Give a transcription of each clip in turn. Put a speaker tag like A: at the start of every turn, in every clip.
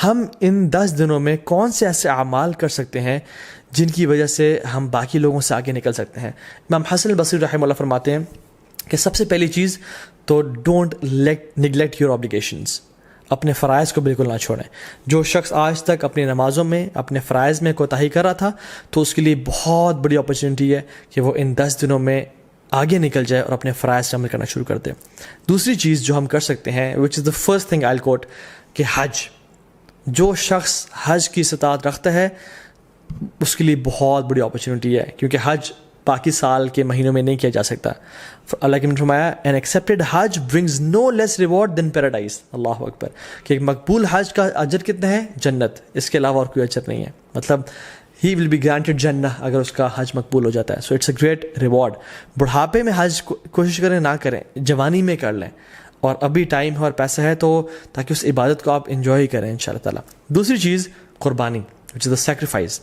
A: ہم ان 10 دنوں میں کون سے ایسے اعمال کر سکتے ہیں جن کی وجہ سے ہم باقی لوگوں سے آگے نکل سکتے ہیں. امام حسن البصری رحمہ اللہ فرماتے ہیں کہ سب سے پہلی چیز تو ڈونٹ نگلیکٹ یور آبلیگیشنز. اپنے فرائض کو بالکل نہ چھوڑیں. جو شخص آج تک اپنی نمازوں میں اپنے فرائض میں کوتاہی کر رہا تھا تو اس کے لیے بہت بڑی اپرچونیٹی ہے کہ وہ ان 10 دنوں میں آگے نکل جائے اور اپنے فرائض سے عمل کرنا شروع کر دے. دوسری چیز جو ہم کر سکتے ہیں وچ از دا فرسٹ تھنگ آئی کوٹ کہ حج. جو شخص حج کی استطاعت رکھتا ہے اس کے لیے بہت بڑی اپرچونیٹی ہے, کیونکہ حج باقی سال کے مہینوں میں نہیں کیا جا سکتا. اللہ کے نے فرمایا این ایکسیپٹیڈ حج برنگز نو لیس ریوارڈ دین پیراڈائز. اللہ اکبر. کہ ایک مقبول حج کا اجر کتنا ہے؟ جنت, اس کے علاوہ اور کوئی اجر نہیں ہے. مطلب ہی ول بی گرانٹیڈ جنہ اگر اس کا حج مقبول ہو جاتا ہے. So it's a great reward. بڑھاپے میں حج کوشش کریں نہ کریں, جوانی میں کر لیں, اور ابھی ٹائم ہے اور پیسہ ہے تو تاکہ اس عبادت کو آپ انجوائے کریں ان شاء اللہ تعالیٰ. دوسری چیز قربانی وچ از دا سیکریفائس.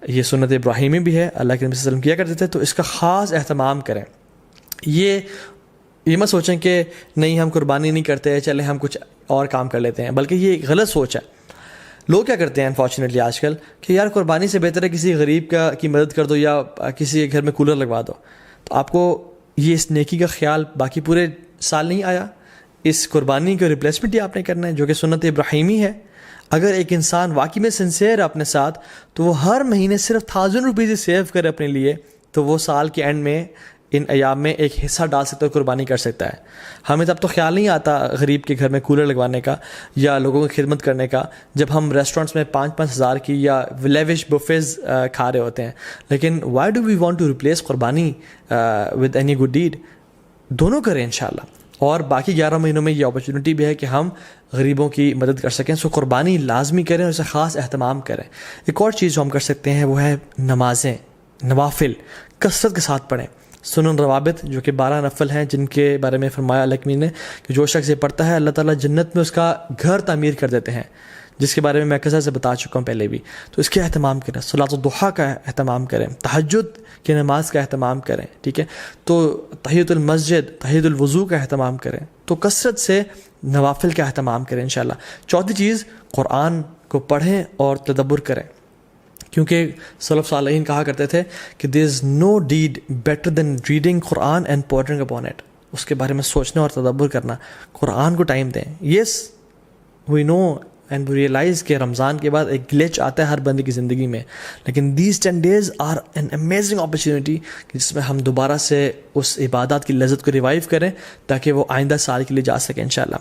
A: یہ سنت ابراہیمی بھی ہے, اللہ کے نبی صلی اللہ علیہ وسلم کیا کرتے تھے, تو اس کا خاص اہتمام کریں. یہ مت سوچیں کہ نہیں ہم قربانی نہیں کرتے, چلیں ہم کچھ اور کام کر لیتے ہیں, بلکہ یہ ایک غلط سوچ ہے. لوگ کیا کرتے ہیں انفارچونیٹلی آج کل کہ یار قربانی سے بہتر ہے کسی غریب کی مدد کر دو یا کسی کے گھر میں کولر لگوا دو. تو آپ کو یہ اس نیکی کا خیال باقی پورے سال نہیں آیا. اس قربانی کو ریپلیسمنٹ ہی آپ نے کرنا ہے جو کہ سنت ابراہیمی ہے. اگر ایک انسان واقعی میں سنسیئر ہے اپنے ساتھ تو وہ ہر مہینے صرف 1000 روپیز سیو کرے اپنے لیے, تو وہ سال کے اینڈ میں ان ایام میں ایک حصہ ڈال سکتا ہے, قربانی کر سکتا ہے. ہمیں تب تو خیال نہیں آتا غریب کے گھر میں کولر لگوانے کا یا لوگوں کی خدمت کرنے کا جب ہم ریسٹورینٹس میں 5-5 ہزار کی یا لیوش بفیز کھا رہے ہوتے ہیں. لیکن why do we want to replace قربانی ود اینی گڈ ڈیڈ؟ دونوں کریں انشاءاللہ. اور باقی 11 مہینوں میں یہ اپرچونیٹی بھی ہے کہ ہم غریبوں کی مدد کر سکیں. سو قربانی لازمی کریں اور اسے خاص اہتمام کریں. ایک اور چیز جو ہم کر سکتے ہیں وہ ہے نمازیں, نوافل کثرت کے ساتھ پڑھیں. سنن روابط جو کہ 12 نفل ہیں جن کے بارے میں فرمایا اللہ نے کہ جو شخص یہ پڑھتا ہے اللہ تعالیٰ جنت میں اس کا گھر تعمیر کر دیتے ہیں, جس کے بارے میں کثرت سے بتا چکا ہوں پہلے بھی. تو اس کے اہتمام کریں. صلاۃ الضحیٰ کا اہتمام کریں, تہجد کی نماز کا اہتمام کریں. ٹھیک ہے, تو تحیۃ المسجد, تحیۃ الوضو کا اہتمام کریں. تو کثرت سے نوافل کا اہتمام کریں انشاءاللہ. چوتھی چیز قرآن کو پڑھیں اور تدبر کریں, کیونکہ سلف صالحین کہا کرتے تھے کہ there is no deed better than reading Quran and pondering upon it. اس کے بارے میں سوچنا اور تدبر کرنا. قرآن کو ٹائم دیں. یس وی نو اینڈ وی ریئلائز کہ رمضان کے بعد ایک گلیچ آتا ہے ہر بندے کی زندگی میں, لیکن these 10 days are an amazing opportunity جس میں ہم دوبارہ سے اس عبادات کی لذت کو ریوائیو کریں تاکہ وہ آئندہ سال کے لیے جا سکیں انشاءاللہ.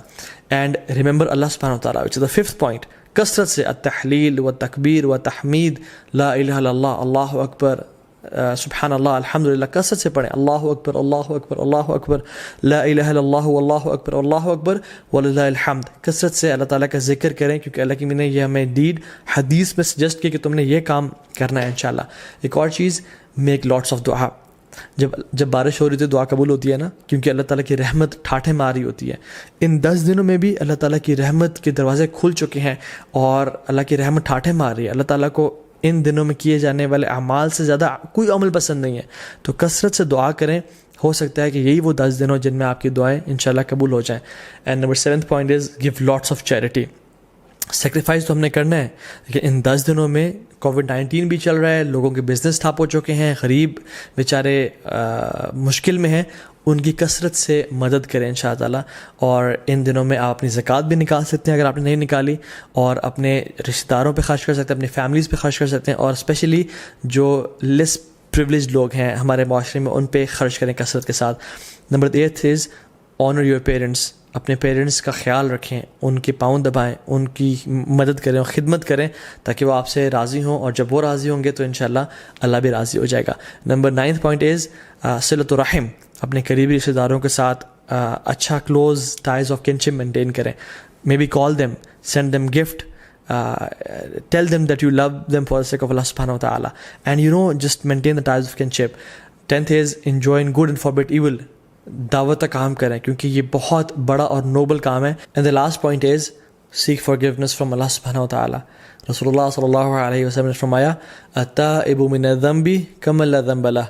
A: اینڈ ریممبر اللہ سبحانہ و تعالیٰ, وچ از دا 5th point, کثرت سے التحلیل و تکبیر و تحمید, لا الہ الا اللہ, اللہ اکبر, سبحان اللہ, الحمدللہ, کثرت سے پڑھیں. اللہ اکبر, اللہ اکبر, اللہ اکبر, لا الہ الا اللہ, اللہ اکبر, اللہ اکبر, وللہ الحمد. کثرت سے اللہ تعالیٰ کا ذکر کریں کیونکہ اللہ کی نے یہ ہمیں ڈیڈ حدیث میں سجیسٹ کیا کہ تم نے یہ کام کرنا ہے انشاءاللہ. ایک اور چیز, میک لاٹس آف دعا. جب بارش ہو رہی تھی دعا قبول ہوتی ہے نا, کیونکہ اللہ تعالیٰ کی رحمت ٹھاٹھیں مار رہی ہوتی ہے. ان 10 دنوں میں بھی اللہ تعالیٰ کی رحمت کے دروازے کھل چکے ہیں اور اللہ کی رحمت ٹھاٹھیں مار رہی ہے. اللہ تعالیٰ کو ان دنوں میں کیے جانے والے اعمال سے زیادہ کوئی عمل پسند نہیں ہے. تو کثرت سے دعا کریں, ہو سکتا ہے کہ یہی وہ 10 دن ہو جن میں آپ کی دعائیں انشاءاللہ قبول ہو جائیں. And number 7th point is give lots of charity. Sacrifice تو ہم نے کرنا ہے, لیکن ان 10 دنوں میں کووڈ-19 بھی چل رہا ہے, لوگوں کے بزنس ٹھپ ہو چکے ہیں, غریب بیچارے مشکل میں ہیں, ان کی کثرت سے مدد کریں انشاءاللہ تعالیٰ. اور ان دنوں میں آپ اپنی زکوٰۃ بھی نکال سکتے ہیں اگر آپ نے نہیں نکالی, اور اپنے رشتہ داروں پہ خرچ کر سکتے ہیں, اپنی فیملیز پہ خرچ کر سکتے ہیں, اور اسپیشلی جو لیس پریویلیج لوگ ہیں ہمارے معاشرے میں ان پہ خرچ کریں کثرت کے ساتھ. Number 8 is owner your parents. اپنے پیرنٹس کا خیال رکھیں, ان کے پاؤں دبائیں, ان کی مدد کریں اور خدمت کریں تاکہ وہ آپ سے راضی ہوں, اور جب وہ راضی ہوں گے تو انشاءاللہ اللہ بھی راضی ہو جائے گا. نمبر 9th point از صلۃ الرحم. اپنے قریبی رشتہ داروں کے ساتھ اچھا close ties of kinship maintain کریں. Maybe call them, send them gift, tell them that you love them for the sake of Allah subhanahu wa ta'ala, and just maintain the ties of kinship. 10th is enjoin good and forbid evil. دعوت کا کام کریں کیونکہ یہ بہت بڑا اور Nobel کام ہے. and the last point is seek forgiveness from Allah subhanahu wa ta'ala. رسول اللہ صلی اللہ علیہ وسلم نے فرمایا التائب من الذنب کمن لا ذنب له.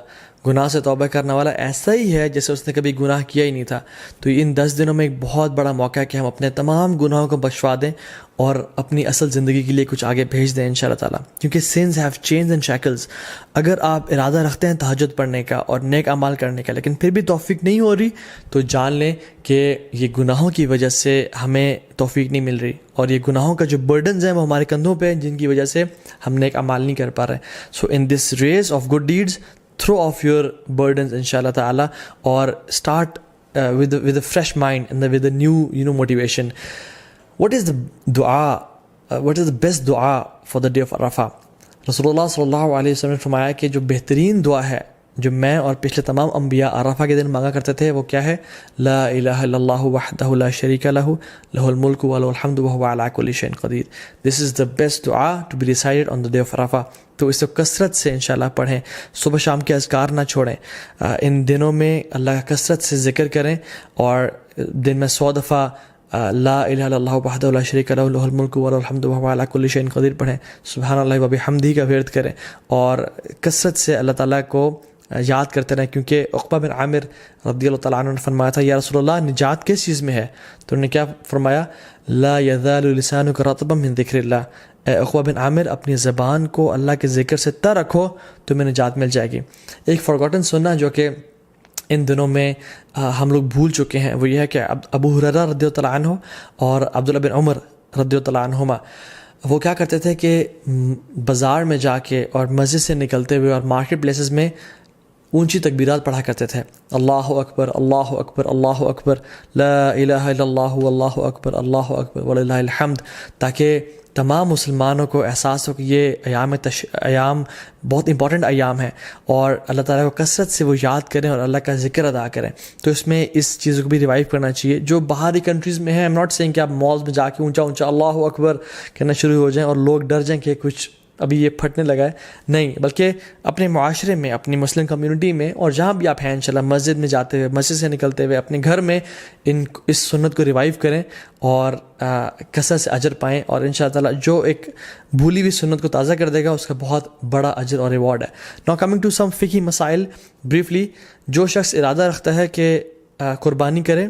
A: گناہ سے توبہ کرنے والا ایسا ہی ہے جیسے اس نے کبھی گناہ کیا ہی نہیں تھا. تو ان 10 دنوں میں ایک بہت بڑا موقع ہے کہ ہم اپنے تمام گناہوں کو بخشوا دیں اور اپنی اصل زندگی کے لیے کچھ آگے بھیج دیں انشاءاللہ تعالیٰ. کیونکہ sins have chains and shackles. اگر آپ ارادہ رکھتے ہیں تہجد پڑھنے کا اور نیک اعمال کرنے کا لیکن پھر بھی توفیق نہیں ہو رہی تو جان لیں کہ یہ گناہوں کی وجہ سے ہمیں توفیق نہیں مل رہی, اور یہ گناہوں کا جو برڈنز ہیں وہ ہمارے کندھوں پہ ہیں جن کی وجہ سے ہم نیک اعمال نہیں کر پا رہے. So in this race of good deeds throw off your burdens inshallah ta'ala, or start with a fresh mind and with a new motivation. What is the dua, what is the best dua for the day of Arafah? Rasulullah sallallahu alaihi wasallam نے فرمایا کہ جو بہترین دعا ہے جو میں اور پچھلے تمام انبیاء عرفہ کے دن مانگا کرتے تھے وہ کیا ہے؟ لا الہ الا اللہ وحدہ لا شریک لہ لہ الملک و لہ الحمد وہو علی کل شیء قدیر. This is the best dua to be recited on the day of Arafah. تو اس کو کثرت سے انشاءاللہ پڑھیں, صبح شام کے اذکار نہ چھوڑیں. ان دنوں میں اللہ کا کثرت سے ذکر کریں اور دن میں 100 دفعہ لا الہ الا اللہ وحدہ لا شریک لہ لہ الملک و لہ الحمد وہو علی کل شیء قدیر پڑھیں. سبحان اللہ و بحمدہ کا ورد کریں اور کثرت سے اللہ تعالیٰ کو یاد کرتے رہیں. کیونکہ عقبہ بن عامر رضی اللہ تعالیٰ عنہ نے فرمایا تھا یا رسول اللہ نجات کس چیز میں ہے؟ تو انہوں نے کیا فرمایا؟ لا یزال لسانک رطبا من ذکر اللہ. اے عقبہ بن عامر اپنی زبان کو اللہ کے ذکر سے تر رکھو تو تمہیں نجات مل جائے گی. ایک فارگوٹن سننا جو کہ ان دنوں میں ہم لوگ بھول چکے ہیں وہ یہ ہے کہ ابو ہریرہ رضی اللہ تعالیٰ عنہ اور عبداللہ بن عمر رضی اللہ تعالیٰ عنہما وہ کیا کرتے تھے کہ بازار میں جا کے اور مسجد سے نکلتے ہوئے اور مارکیٹ پلیسز میں اونچی تکبیرات پڑھا کرتے تھے. اللہ اکبر اللہ اکبر اللہ اکبر لا الہ الا اللہ واللہ اکبر اللہ اکبر وللہ الحمد, تاکہ تمام مسلمانوں کو احساس ہو کہ یہ ایام بہت امپورٹنٹ ایام ہیں اور اللہ تعالیٰ کو کثرت سے وہ یاد کریں اور اللہ کا ذکر ادا کریں. تو اس میں اس چیز کو بھی ریوائیو کرنا چاہیے. جو باہری کنٹریز میں ہیں, ایم ناٹ سینگ کہ آپ مالز میں جا کے اونچا اونچا اللہ اکبر کہنا شروع ہو جائیں اور لوگ ڈر جائیں کہ کچھ ابھی یہ پھٹنے لگا ہے, نہیں, بلکہ اپنے معاشرے میں اپنی مسلم کمیونٹی میں اور جہاں بھی آپ ہیں انشاءاللہ مسجد میں جاتے ہوئے مسجد سے نکلتے ہوئے اپنے گھر میں اس سنت کو ریوائیو کریں اور کثرت سے اجر پائیں, اور انشاءاللہ تعالیٰ جو ایک بھولی ہوئی سنت کو تازہ کر دے گا اس کا بہت بڑا اجر اور ریوارڈ ہے. ناؤ کمنگ ٹو سم فقہی مسائل بریفلی. جو شخص ارادہ رکھتا ہے کہ قربانی کرے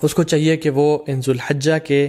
A: اس کو چاہیے کہ وہ ان ذو الحجہ کے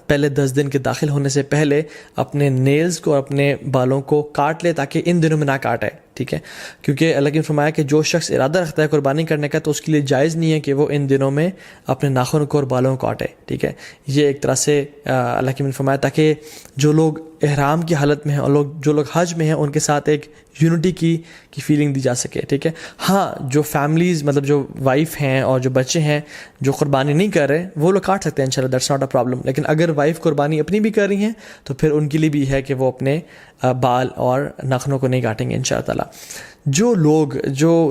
A: پہلے 10 دن کے داخل ہونے سے پہلے اپنے نیلز کو اور اپنے بالوں کو کاٹ لے تاکہ ان دنوں میں نہ کاٹے, ٹھیک ہے. کیونکہ اللہ نے فرمایا کہ جو شخص ارادہ رکھتا ہے قربانی کرنے کا تو اس کے لیے جائز نہیں ہے کہ وہ ان دنوں میں اپنے ناخن کو اور بالوں کو کاٹے, ٹھیک ہے. یہ ایک طرح سے اللہ نے فرمایا تاکہ جو لوگ احرام کی حالت میں ہیں اور جو لوگ حج میں ہیں ان کے ساتھ ایک یونٹی کی فیلنگ دی جا سکے, ٹھیک ہے. ہاں, جو فیملیز مطلب جو وائف ہیں اور جو بچے ہیں جو قربانی نہیں کر رہے وہ لوگ کاٹ سکتے ہیں انشاءاللہ, دیٹس ناٹ اے پرابلم. لیکن اگر وائف قربانی اپنی بھی کر رہی ہیں تو پھر ان کے لیے بھی ہے کہ وہ اپنے بال اور ناخنوں کو نہیں کاٹیں گے انشاءاللہ تعالیٰ. جو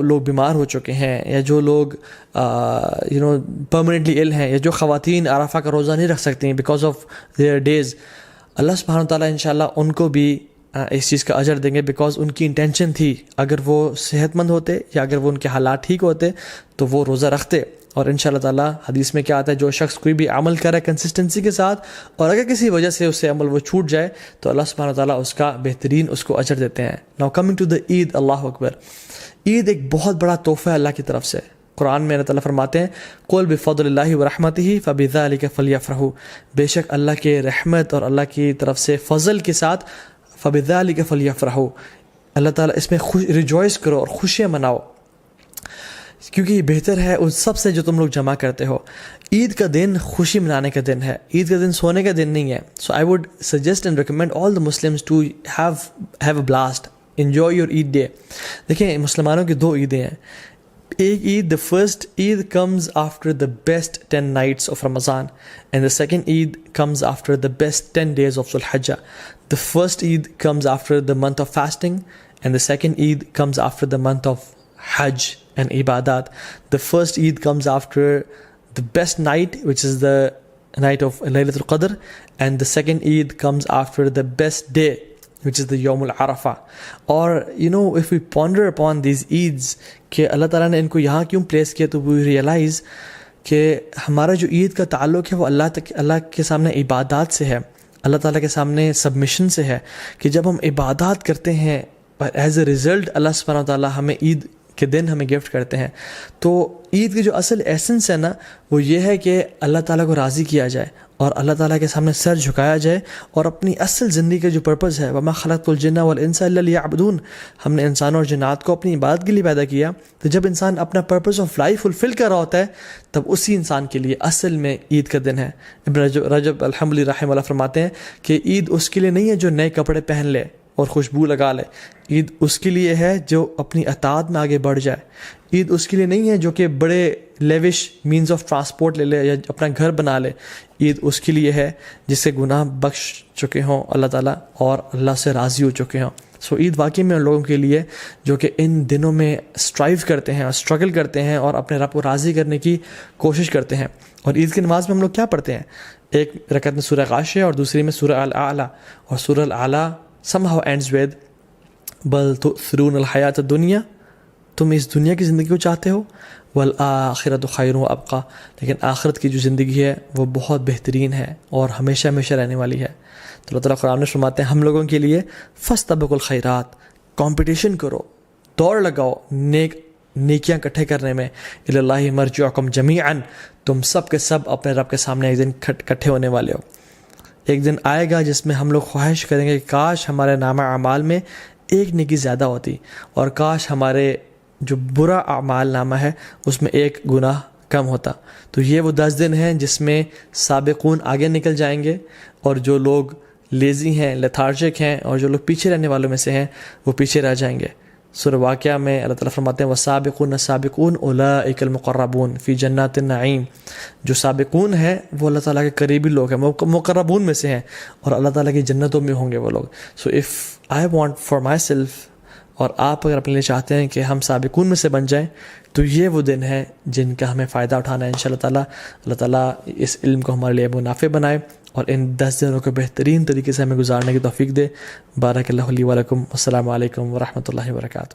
A: لوگ بیمار ہو چکے ہیں یا جو لوگ پرماننٹلی ال ہیں یا جو خواتین عرفہ کا روزہ نہیں رکھ سکتی ہیں بیکاز آف دیئر ڈیز, اللہ سبحانہ تعالیٰ انشاءاللہ ان کو بھی اس چیز کا اجر دیں گے بیکاز ان کی انٹینشن تھی. اگر وہ صحت مند ہوتے یا اگر وہ ان کے حالات ٹھیک ہوتے تو وہ روزہ رکھتے. اور انشاءاللہ تعالیٰ حدیث میں کیا آتا ہے, جو شخص کوئی بھی عمل کرے کنسسٹنسی کے ساتھ اور اگر کسی وجہ سے اسے عمل وہ چھوٹ جائے تو اللہ سبحانہ تعالیٰ اس کا بہترین اس کو اجر دیتے ہیں. ناؤ کمنگ ٹو دا عید, اللہ اکبر. عید ایک بہت بڑا تحفہ ہے اللہ کی طرف سے. قرآن میں اللہ تعالیٰ فرماتے ہیں قل بفضل اللہ ورحمتہ فبذلک فلیفرحوا, بے شک اللہ کے رحمت اور اللہ کی طرف سے فضل کے ساتھ فبذلک فلیفرحوا, اللہ تعالیٰ اس میں ریجوائس کرو اور خوشیاں مناؤ کیونکہ یہ بہتر ہے ان سب سے جو تم لوگ جمع کرتے ہو. عید کا دن خوشی منانے کا دن ہے, عید کا دن سونے کا دن نہیں ہے. So I would suggest and recommend all the Muslims to have a blast, enjoy your Eid day. دیکھیں مسلمانوں کی 2 عیدیں ہیں. ایک عید, the first Eid comes after the best 10 nights of Ramadan, and the second Eid comes after the best 10 days of Dhul Hijjah. The first Eid comes after the month of fasting, and the second Eid comes after the month of Hajj and Ibadat. The first Eid comes after the best night, which is the night of Laylatul Qadr, and the second Eid comes after the best day, which is the Yawm al-Arafah. Or if we ponder upon these Eids کہ اللہ تعالیٰ نے ان کو یہاں کیوں place کیا, تو we realize کہ ہمارا جو عید کا تعلق ہے وہ اللہ کے سامنے عبادات سے ہے, اللہ تعالیٰ کے سامنے سبمیشن سے ہے. کہ جب ہم عبادات کرتے ہیں ایز اے ریزلٹ اللہ سبحانہ تعالیٰ ہمیں عید کے دن ہمیں گفٹ کرتے ہیں. تو عید کی جو اصل ایسنس ہے نا وہ یہ ہے کہ اللہ تعالیٰ کو راضی کیا جائے اور اللہ تعالیٰ کے سامنے سر جھکایا جائے اور اپنی اصل زندگی کا جو پرپز ہے وَمَا خَلَقْتُ الْجِنَّ وَالْإِنسَ إِلَّا لِيَعْبُدُونَ، ہم نے انسانوں اور جنات کو اپنی عبادت کے لیے پیدا کیا. تو جب انسان اپنا پرپز آف لائف فلفل کر رہا ہوتا ہے تب اسی انسان کے لیے اصل میں عید کا دن ہے. ابن رجب الحمد رحمہ اللہ فرماتے ہیں کہ عید اس کے لیے نہیں ہے جو نئے کپڑے پہن لے اور خوشبو لگا لے. عید اس کے لیے ہے جو اپنی اطاعت میں آگے بڑھ جائے. عید اس کے لیے نہیں ہے جو کہ بڑے لیوش مینز آف ٹرانسپورٹ لے لے یا اپنا گھر بنا لے. عید اس کے لیے ہے جس سے گناہ بخش چکے ہوں اللہ تعالیٰ اور اللہ سے راضی ہو چکے ہوں. سو عید واقعی میں ان لوگوں کے لیے جو کہ ان دنوں میں اسٹرائیو کرتے ہیں اور اسٹرگل کرتے ہیں اور اپنے رب کو راضی کرنے کی کوشش کرتے ہیں. اور عید کی نماز میں ہم لوگ کیا پڑھتے ہیں؟ ایک رکعت میں سورہ غاشیہ اور دوسری میں سورہ الاعلیٰ. اور سورہ الاعلیٰ somehow ends with بل تؤثرون الحیات الدنیا، تم اس دنیا کی زندگی کو چاہتے ہو، والآخرۃ خیر و ابقیٰ، لیکن آخرت کی جو زندگی ہے وہ بہت بہترین ہے اور ہمیشہ ہمیشہ رہنے والی ہے. تو اللہ تعالیٰ قرآن میں فرماتے ہیں ہم لوگوں کے لیے فاستبقوا الخیرات، کمپٹیشن کرو، دوڑ لگاؤ نیکیاں اکٹھے کرنے میں. الی اللہ مرجعکم جمیعا، تم سب کے سب اپنے رب کے سامنے ایک دن اکٹھے ہونے والے ہو. ایک دن آئے گا جس میں ہم لوگ خواہش کریں گے کہ کاش ہمارے نامہ اعمال میں ایک نیکی زیادہ ہوتی اور کاش ہمارے جو برا اعمال نامہ ہے اس میں ایک گناہ کم ہوتا. تو یہ وہ 10 دن ہیں جس میں سابقون آگے نکل جائیں گے اور جو لوگ لیزی ہیں، لیتھارجک ہیں اور جو لوگ پیچھے رہنے والوں میں سے ہیں وہ پیچھے رہ جائیں گے. سورہ واقعہ میں اللہ تعالیٰ فرماتے ہیں وَالسَّابِقُونَ السَّابِقُونَ أُولَٰئِكَ الْمُقَرَّبُونَ فِي جَنَّاتِ النَّعِيمِ، جو سابقون ہیں وہ اللہ تعالیٰ کے قریبی لوگ ہیں، مقربون میں سے ہیں اور اللہ تعالیٰ کی جنتوں میں ہوں گے وہ لوگ. So if I want for my self, اور آپ اگر اپنے لیے چاہتے ہیں کہ ہم سابقون میں سے بن جائیں تو یہ وہ دن ہے جن کا ہمیں فائدہ اٹھانا ہے انشاءاللہ تعالیٰ. اللہ تعالیٰ اس علم کو ہمارے لیے منافع بنائے اور ان 10 دنوں کو بہترین طریقے سے ہمیں گزارنے کی توفیق دے. بارک اللہ لی و لکم. السلام علیکم ورحمۃ اللہ وبرکاتہ.